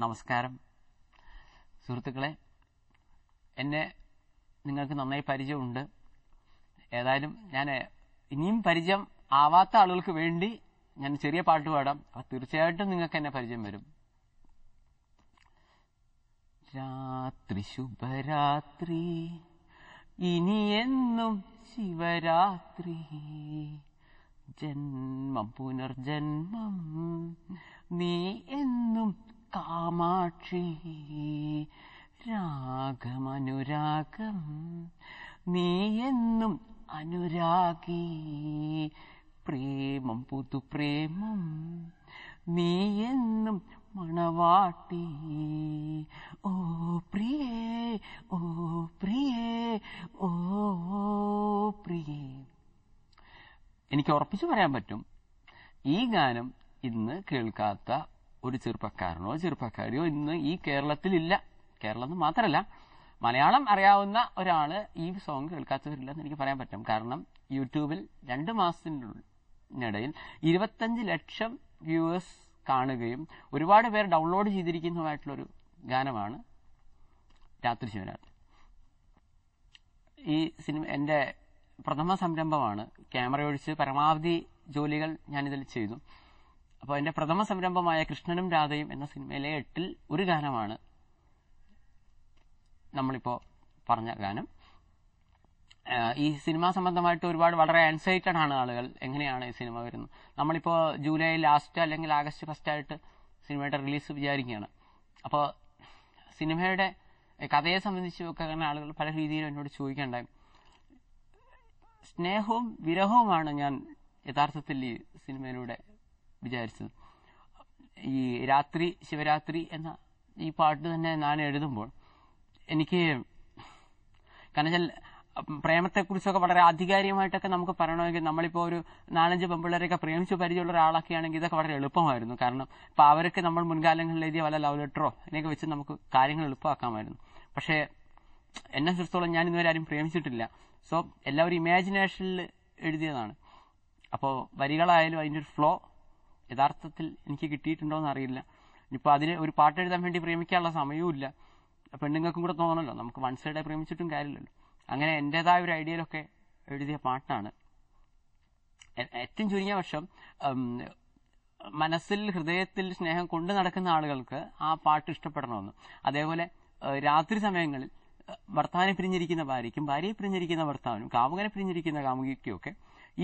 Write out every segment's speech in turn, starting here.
നമസ്കാരം സുഹൃത്തുക്കളെ, എന്നെ നിങ്ങൾക്ക് നന്നായി പരിചയമുണ്ട്. ഏതായാലും ഞാൻ ഇനിയും പരിചയം ആവാത്ത ആളുകൾക്ക് വേണ്ടി ഞാൻ ചെറിയ പാട്ട് പാടാം. അപ്പോൾ തീർച്ചയായിട്ടും നിങ്ങൾക്ക് എന്നെ പരിചയം വരും. രാത്രി ശുഭരാത്രി, ഇനിയെന്നും ശിവരാത്രി, ജന്മം പുനർജന്മം നീ എന്നും കാമാക്ഷി, രാഗമനുരാഗം നീ എന്നും അനുരാഗി, പ്രേമം പുതുപ്രേമം നീ എന്നും മണവാട്ടി, ഓ പ്രിയേ ഓ പ്രിയേ ഓ പ്രിയേ. എനിക്ക് ഉറപ്പിച്ചു പറയാൻ പറ്റും, ഈ ഗാനം ഇന്ന് കേൾക്കാത്ത ഒരു ചെറുപ്പക്കാരനോ ചെറുപ്പക്കാരിയോ ഇന്ന് ഈ കേരളത്തിലില്ല. കേരളം മാത്രമല്ല, മലയാളം അറിയാവുന്ന ഒരാള് ഈ സോങ് കേൾക്കാത്തവരില്ലെന്ന് എനിക്ക് പറയാൻ പറ്റും. കാരണം യൂട്യൂബിൽ 2 മാസത്തിനിടയിൽ 25 ലക്ഷം വ്യൂവേഴ്സ് കാണുകയും ഒരുപാട് പേർ ഡൗൺലോഡ് ചെയ്തിരിക്കുന്നതുമായിട്ടുള്ളൊരു ഗാനമാണ് രാത്രി ശിവരാത്രി. ഈ സിനിമ എൻ്റെ പ്രഥമ സംരംഭമാണ്. ക്യാമറ ഒഴിച്ച് പരമാവധി ജോലികൾ ഞാനിതിൽ ചെയ്തു. അപ്പോൾ എൻ്റെ പ്രഥമ സംരംഭമായ കൃഷ്ണനും രാധയും എന്ന സിനിമയിലെ 8ൽ ഒരു ഗാനമാണ് നമ്മളിപ്പോൾ പറഞ്ഞ ഗാനം. ഈ സിനിമാ സംബന്ധമായിട്ട് ഒരുപാട് വളരെ ആൻസൈറ്റഡ് ആണ് ആളുകൾ. എങ്ങനെയാണ് ഈ സിനിമ വരുന്നത്? നമ്മളിപ്പോൾ ജൂലൈ ലാസ്റ്റ് അല്ലെങ്കിൽ ആഗസ്റ്റ് ഫസ്റ്റ് ആയിട്ട് സിനിമയുടെ റിലീസ് വിചാരിക്കുകയാണ്. അപ്പോൾ സിനിമയുടെ കഥയെ സംബന്ധിച്ചൊക്കെ അങ്ങനെ ആളുകൾ പല രീതിയിലും എന്നോട് ചോദിക്കേണ്ടായി. സ്നേഹവും വിരഹവുമാണ് ഞാൻ യഥാർത്ഥത്തിൽ ഈ സിനിമയിലൂടെ വിചാരിച്ചത്. ഈ രാത്രി ശിവരാത്രി എന്ന ഈ പാട്ട് തന്നെ ഞാൻ എഴുതുമ്പോൾ എനിക്ക് കാരണം പ്രേമത്തെക്കുറിച്ചൊക്കെ വളരെ ആധികാരികമായിട്ടൊക്കെ നമുക്ക് പറയണമെങ്കിൽ നമ്മളിപ്പോൾ ഒരു 4-5 പെമ്പിള്ളേരെയൊക്കെ പ്രേമിച്ച് പരിചയമുള്ള ഒരാളൊക്കെ ആണെങ്കിൽ ഇതൊക്കെ വളരെ എളുപ്പമായിരുന്നു. കാരണം ഇപ്പം അവരൊക്കെ നമ്മൾ മുൻകാലങ്ങളിൽ എഴുതിയ വല്ല ലവ് ലെറ്ററോ ഇതിനൊക്കെ വെച്ച് നമുക്ക് കാര്യങ്ങൾ എളുപ്പമാക്കാമായിരുന്നു. പക്ഷേ എന്നെ സംബന്ധിച്ചിടത്തോളം ഞാൻ ഇന്നുവരെ ആരും പ്രേമിച്ചിട്ടില്ല. സോ എല്ലാവരും ഇമാജിനേഷനിൽ എഴുതിയതാണ്. അപ്പോൾ വരികളായാലും അതിൻ്റെ ഒരു ഫ്ലോ യഥാർത്ഥത്തിൽ എനിക്ക് കിട്ടിയിട്ടുണ്ടോ എന്ന് അറിയില്ല. ഇനിയിപ്പോൾ അതിന് ഒരു പാട്ട് എഴുതാൻ വേണ്ടി പ്രേമിക്കാനുള്ള സമയവും ഇല്ല. പെണ്ണുങ്ങൾക്കും കൂടെ തോന്നണമല്ലോ, നമുക്ക് വൺ സൈഡായി പ്രേമിച്ചിട്ടും കാര്യമില്ലല്ലോ. അങ്ങനെ എൻ്റെതായ ഒരു ഐഡിയയിലൊക്കെ എഴുതിയ പാട്ടാണ്. ഏറ്റവും ചുരുങ്ങിയ വർഷം മനസ്സിൽ ഹൃദയത്തിൽ സ്നേഹം കൊണ്ടു നടക്കുന്ന ആളുകൾക്ക് ആ പാട്ട് ഇഷ്ടപ്പെടണമെന്ന്. അതേപോലെ രാത്രി സമയങ്ങളിൽ ഭർത്താവിനെ പിരിഞ്ഞിരിക്കുന്ന ഭാര്യയ്ക്കും ഭാര്യയെ പിരിഞ്ഞിരിക്കുന്ന ഭർത്താവിനും കാമുകനെ പിരിഞ്ഞിരിക്കുന്ന കാമുകിക്കും ഒക്കെ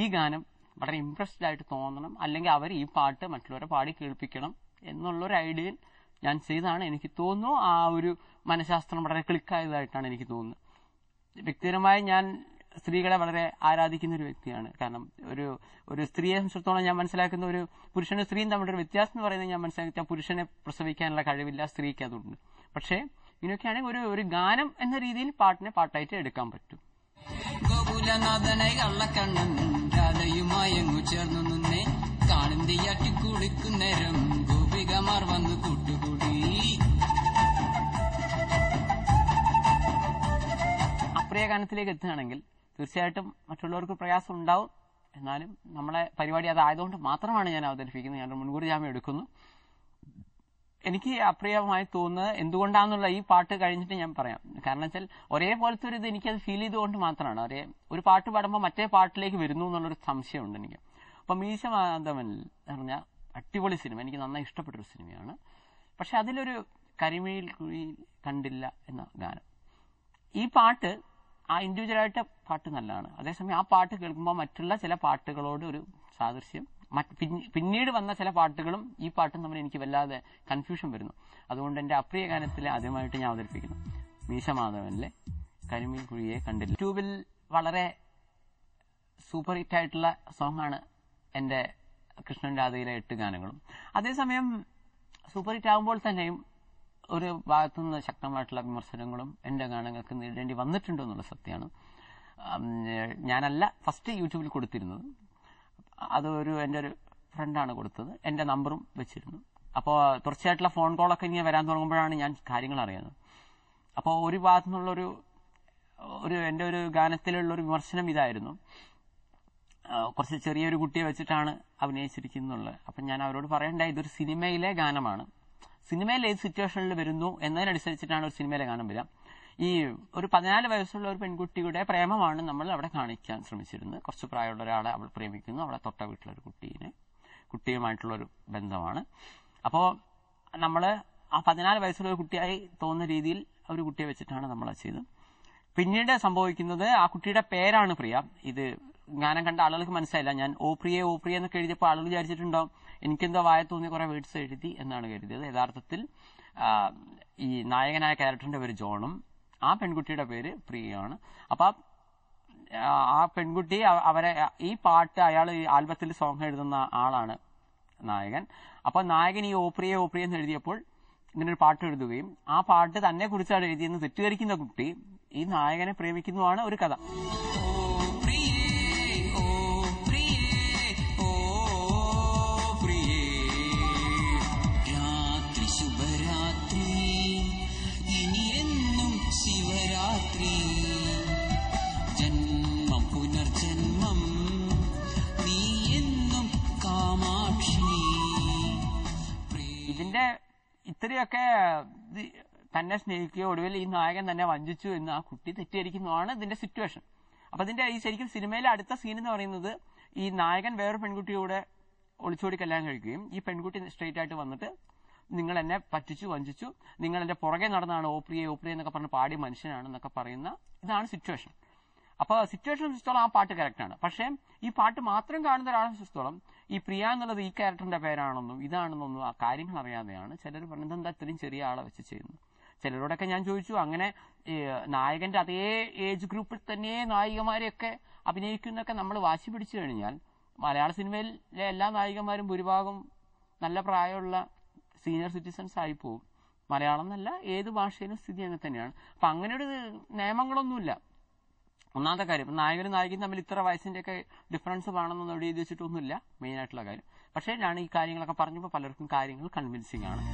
ഈ ഗാനം വളരെ ഇംപ്രസ്ഡ് ആയിട്ട് തോന്നണം, അല്ലെങ്കിൽ അവർ ഈ പാട്ട് മറ്റുള്ളവരെ പാടി കേൾപ്പിക്കണം എന്നുള്ളൊരു ഐഡിയയിൽ ഞാൻ ചെയ്താണ്. എനിക്ക് തോന്നുന്നു ആ ഒരു മനഃശാസ്ത്രം വളരെ ക്ലിക്കായതായിട്ടാണ് എനിക്ക് തോന്നുന്നത്. വ്യക്തിപരമായി ഞാൻ സ്ത്രീകളെ വളരെ ആരാധിക്കുന്ന ഒരു വ്യക്തിയാണ്. കാരണം ഒരു സ്ത്രീയെ സംബന്ധിച്ചിടത്തോളം ഞാൻ മനസ്സിലാക്കുന്ന ഒരു പുരുഷനും സ്ത്രീയും തമ്മിലൊരു വ്യത്യാസം എന്ന് പറയുന്നത് ഞാൻ മനസ്സിലാക്കിയ പുരുഷനെ പ്രസവിക്കാനുള്ള കഴിവില്ല, സ്ത്രീക്ക് അതുണ്ട്. പക്ഷേ ഇതിനൊക്കെയാണെങ്കിൽ ഒരു ഗാനം എന്ന രീതിയിൽ പാട്ടിനെ പാട്ടായിട്ട് എടുക്കാൻ പറ്റും. ഗോകുലനാഥനെ കള്ളക്കണ്ണൻ രാധയുമായങ്ങു ചേർന്നു നിന്നെ കാളിന്തിയാട്ടി കുളിക്കുന്നേരം ഗോപികമാർ വന്നു കൂട്ടുകൂടി. അപ്രിയ ഗാനത്തിലേക്ക് എത്തുകയാണെങ്കിൽ തീർച്ചയായിട്ടും മറ്റുള്ളവർക്ക് പ്രയാസം ഉണ്ടാവും. എന്നാലും നമ്മളെ പരിപാടി അതായതുകൊണ്ട് മാത്രമാണ് ഞാൻ അവതരിപ്പിക്കുന്നത്. ഞാൻ മുൻകൂർ ജാമ്യം എടുക്കുന്നു. എനിക്ക് അപ്രിയമായി തോന്നുന്നത് എന്തുകൊണ്ടാണെന്നുള്ള ഈ പാട്ട് കഴിഞ്ഞിട്ട് ഞാൻ പറയാം. കാരണം വെച്ചാൽ ഒരേപോലത്തെ ഒരു ഇത് എനിക്കത് ഫീൽ ചെയ്തുകൊണ്ട് മാത്രമാണ്. ഒരു പാട്ട് പാടുമ്പോൾ മറ്റേ പാട്ടിലേക്ക് വരുന്നു എന്നുള്ളൊരു സംശയമുണ്ട് എനിക്ക്. അപ്പം മീശ മാധവൻ എന്ന് പറഞ്ഞാൽ അടിപൊളി സിനിമ, എനിക്ക് നന്നായി ഇഷ്ടപ്പെട്ടൊരു സിനിമയാണ്. പക്ഷെ അതിലൊരു കരിമിഴിൽ കുഴി കണ്ടില്ല എന്ന ഗാനം, ഈ പാട്ട് ആ ഇൻഡിവിജ്വലായിട്ട് പാട്ട് നല്ലതാണ്. അതേസമയം ആ പാട്ട് കേൾക്കുമ്പോൾ മറ്റുള്ള ചില പാട്ടുകളോട് ഒരു സാദൃശ്യം, പിന്നീട് വന്ന ചില പാട്ടുകളും ഈ പാട്ടും തമ്മിൽ എനിക്ക് വല്ലാതെ കൺഫ്യൂഷൻ വരുന്നു. അതുകൊണ്ട് എൻ്റെ അപ്രിയ ഗാനത്തിലെ ആദ്യമായിട്ട് ഞാൻ അവതരിപ്പിക്കുന്നു മീശ മാധവനിലെ കരിമീൻ കുഴിയെ കണ്ടില്ല. യൂട്യൂബിൽ വളരെ സൂപ്പർ ഹിറ്റ് ആയിട്ടുള്ള സോങ്ങാണ് എൻ്റെ കൃഷ്ണൻ രാധയിലെ 8 ഗാനങ്ങളും. അതേസമയം സൂപ്പർ ഹിറ്റ് ആകുമ്പോൾ തന്നെയും ഒരു ഭാഗത്തുനിന്ന് ശക്തമായിട്ടുള്ള വിമർശനങ്ങളും എൻ്റെ ഗാനങ്ങൾക്ക് നേരിടേണ്ടി വന്നിട്ടുണ്ടോ എന്നുള്ള സത്യമാണ്. ഞാനല്ല ഫസ്റ്റ് യൂട്യൂബിൽ കൊടുത്തിരുന്നത്, എൻ്റെ ഒരു ഫ്രണ്ടാണ് കൊടുത്തത്. എൻ്റെ നമ്പറും വെച്ചിരുന്നു. അപ്പോൾ തുടർച്ചയായിട്ടുള്ള ഫോൺ കോളൊക്കെ ഇനി വരാൻ തുടങ്ങുമ്പോഴാണ് ഞാൻ കാര്യങ്ങൾ അറിയുന്നത്. അപ്പോൾ ഒരു ഭാഗത്തു നിന്നുള്ളൊരു എൻ്റെ ഒരു ഗാനത്തിലുള്ളൊരു വിമർശനം ഇതായിരുന്നു, കുറച്ച് ചെറിയൊരു കുട്ടിയെ വെച്ചിട്ടാണ് അഭിനയിച്ചിരിക്കുന്നുള്ളത്. അപ്പം ഞാൻ അവരോട് പറയണ്ടായി, ഇതൊരു സിനിമയിലെ ഗാനമാണ്, സിനിമയിൽ ഏത് സിറ്റുവേഷനിൽ വരുന്നു എന്നതിനനുസരിച്ചിട്ടാണ് ഒരു സിനിമയിലെ ഗാനം വരിക. ഈ ഒരു 14 വയസ്സുള്ള ഒരു പെൺകുട്ടിയുടെ പ്രേമമാണ് നമ്മൾ അവിടെ കാണിക്കാൻ ശ്രമിച്ചിരുന്നത്. കുറച്ച് പ്രായമുള്ള ഒരാളെ അവൾ പ്രേമിക്കുന്നു, അവളെ തൊട്ട വീട്ടിലൊരു കുട്ടിയുമായിട്ടുള്ളൊരു ബന്ധമാണ്. അപ്പോൾ നമ്മൾ ആ 14 വയസ്സുള്ള ഒരു കുട്ടിയായി തോന്നുന്ന രീതിയിൽ ഒരു കുട്ടിയെ വെച്ചിട്ടാണ് നമ്മൾ ചെയ്തത്. പിന്നീട് സംഭവിക്കുന്നത് ആ കുട്ടിയുടെ പേരാണ് പ്രിയ. ഇത് ഗാനം കണ്ട ആളുകൾക്ക് മനസ്സിലായില്ല. ഞാൻ ഓ പ്രിയ എന്നൊക്കെ എഴുതിയപ്പോൾ ആളുകൾ വിചാരിച്ചിട്ടുണ്ടാവും എനിക്കെന്തോ വായ തോന്നിയ കുറെ വേർഡ്സ് എഴുതി എന്നാണ് കരുതിയത്. യഥാർത്ഥത്തിൽ ഈ നായകനായ ക്യാരക്ടറിന്റെ പേര് ജോണും ആ പെൺകുട്ടിയുടെ പേര് പ്രിയയാണ്. അപ്പൊ ആ പെൺകുട്ടി അവരെ ഈ പാട്ട് അയാൾ ഈ ആൽബത്തിൽ സോങ് എഴുതുന്ന ആളാണ് നായകൻ. അപ്പൊ നായകൻ ഈ ഓ പ്രിയ എന്ന് എഴുതിയപ്പോൾ ഇങ്ങനൊരു പാട്ട് എഴുതുകയും ആ പാട്ട് തന്നെ കുറിച്ചാണ് എഴുതിയെന്ന് തെറ്റിദ്ധരിക്കുന്ന കുട്ടി ഈ നായകനെ പ്രേമിക്കുന്നതാണ് ഒരു കഥ. ഇതിന്റെ ഇത്രയൊക്കെ തന്നെ സ്നേഹിക്കുകയോ ഒടുവിൽ ഈ നായകൻ തന്നെ വഞ്ചിച്ചു എന്ന് ആ കുട്ടി തെറ്റിദ്ധരിക്കുന്നതാണ് ഇതിന്റെ സിറ്റുവേഷൻ. അപ്പൊ ഇതിന്റെ ഈ ശരിക്കും സിനിമയിലെ അടുത്ത സീൻ എന്ന് പറയുന്നത് ഈ നായകൻ വേറൊരു പെൺകുട്ടിയോടെ ഒളിച്ചോടി കല്യാണം കഴിക്കുകയും ഈ പെൺകുട്ടി സ്ട്രെയിറ്റ് ആയിട്ട് വന്നിട്ട് നിങ്ങൾ എന്നെ പറ്റിച്ചു വഞ്ചിച്ചു, നിങ്ങൾ എന്റെ പുറകെ നടന്നാണ് ഓ പ്രിയ എന്നൊക്കെ പറഞ്ഞ് പാടിയ മനുഷ്യനാണെന്നൊക്കെ പറയുന്ന ഇതാണ് സിറ്റുവേഷൻ. അപ്പൊ സിറ്റുവേഷൻ സംബന്ധിച്ചിടത്തോളം ആ പാട്ട് കറക്റ്റാണ്. പക്ഷേ ഈ പാട്ട് മാത്രം കാണുന്ന ഒരാളെ സംബന്ധിച്ചിടത്തോളം ഈ പ്രിയ എന്നുള്ളത് ഈ ക്യാരക്ടറിന്റെ പേരാണെന്നും ഇതാണെന്നൊന്നും ആ കാര്യങ്ങൾ അറിയാതെയാണ് ചിലർ പറഞ്ഞത് എന്താ ഇത്രയും ചെറിയ ആളെ വെച്ച് ചെയ്യുന്നു. ചിലരോടൊക്കെ ഞാൻ ചോദിച്ചു, അങ്ങനെ നായകന്റെ അതേ ഏജ് ഗ്രൂപ്പിൽ തന്നെ നായികമാരെയൊക്കെ അഭിനയിക്കുന്നൊക്കെ നമ്മൾ വാശി പിടിച്ചു കഴിഞ്ഞാൽ മലയാള സിനിമയിലെ എല്ലാ നായികമാരും ഭൂരിഭാഗം നല്ല പ്രായമുള്ള സീനിയർ സിറ്റിസൺസ് ആയി പോകും. മലയാളം എന്നല്ല ഏത് ഭാഷയിലും സ്ഥിതി അങ്ങനെ തന്നെയാണ്. അപ്പൊ അങ്ങനെയൊരു നിയമങ്ങളൊന്നുമില്ല. ഒന്നാമത്തെ കാര്യം, നായകനും നായികയും തമ്മിൽ ഇത്ര വയസ്സിന്റെ ഒക്കെ ഡിഫറൻസ് വേണമെന്നൊന്നും എഴുതി വെച്ചിട്ടൊന്നുമില്ല മെയിൻ ആയിട്ടുള്ള കാര്യം. പക്ഷേ ഞാൻ ഈ കാര്യങ്ങളൊക്കെ പറഞ്ഞപ്പോൾ പലർക്കും കാര്യങ്ങൾ കൺവിൻസിംഗ് ആണ്.